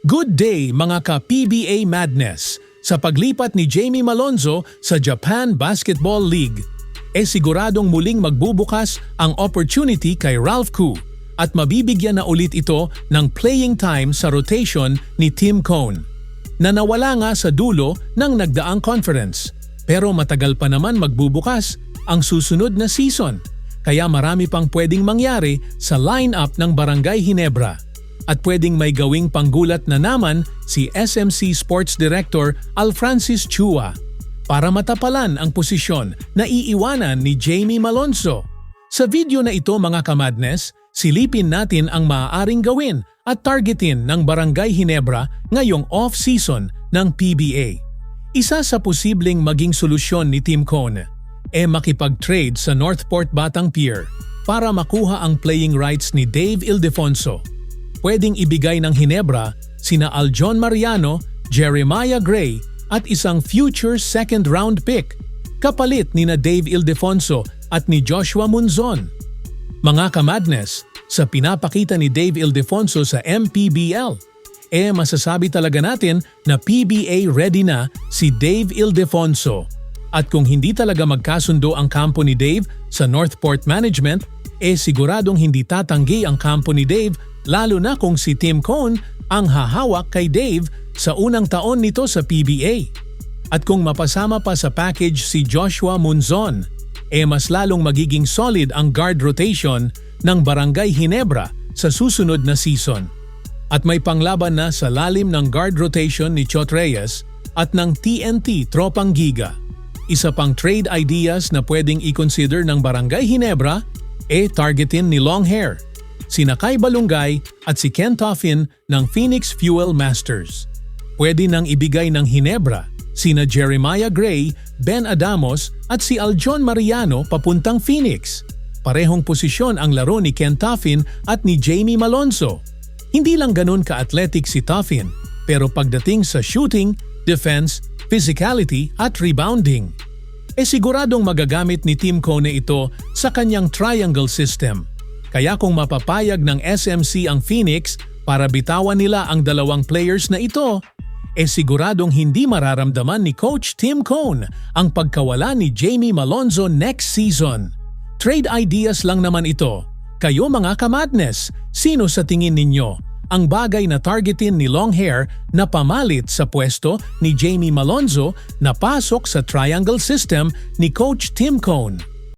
Good day mga ka-PBA Madness! Sa paglipat ni Jamie Malonzo sa Japan Basketball League, siguradong muling magbubukas ang opportunity kay Ralph Koo at mabibigyan na ulit ito ng playing time sa rotation ni Tim Cone, na nawala nga sa dulo ng nagdaang conference. Pero matagal pa naman magbubukas ang susunod na season, kaya marami pang pwedeng mangyari sa lineup ng Barangay Ginebra. At pwedeng may gawing panggulat na naman si SMC Sports Director Alfrancis Chua para matapalan ang posisyon na iiwanan ni Jamie Malonzo. Sa video na ito mga kamadness, silipin natin ang maaaring gawin at targetin ng Barangay Ginebra ngayong off-season ng PBA. Isa sa posibleng maging solusyon ni Tim Cone makipag-trade sa Northport Batang Pier para makuha ang playing rights ni Dave Ildefonso. Pwedeng ibigay ng Ginebra sina Aljon Mariano, Jeremiah Gray at isang future second-round pick kapalit ni na Dave Ildefonso at ni Joshua Munzon. Mga kamadness, sa pinapakita ni Dave Ildefonso sa MPBL, masasabi talaga natin na PBA ready na si Dave Ildefonso. At kung hindi talaga magkasundo ang kampo ni Dave sa Northport Management, siguradong hindi tatanggi ang kampo ni Dave, lalo na kung si Tim Cone ang hahawak kay Dave sa unang taon nito sa PBA. At kung mapasama pa sa package si Joshua Munzon, mas lalong magiging solid ang guard rotation ng Barangay Ginebra sa susunod na season. At may panglaban na sa lalim ng guard rotation ni Chot Reyes at ng TNT Tropang Giga. Isa pang trade ideas na pwedeng i-consider ng Barangay Ginebra, targetin ni Longhair, sina Kai Balungay at si Ken Toffin ng Phoenix Fuel Masters. Pwede nang ibigay ng Ginebra sina Jeremiah Gray, Ben Adamos at si Aljon Mariano papuntang Phoenix. Parehong posisyon ang laro ni Ken Toffin at ni Jamie Malonzo. Hindi lang ganun ka-athletic si Toffin, pero pagdating sa shooting, defense, physicality at rebounding, siguradong magagamit ni Tim Cone ito sa kanyang triangle system. Kaya kung mapapayag ng SMC ang Phoenix para bitawan nila ang dalawang players na ito, siguradong hindi mararamdaman ni Coach Tim Cone ang pagkawala ni Jamie Malonzo next season. Trade ideas lang naman ito. Kayo mga kamadness, sino sa tingin ninyo ang bagay na targetin ni Longhair na pamalit sa pwesto ni Jamie Malonzo na pasok sa triangle system ni Coach Tim Cone?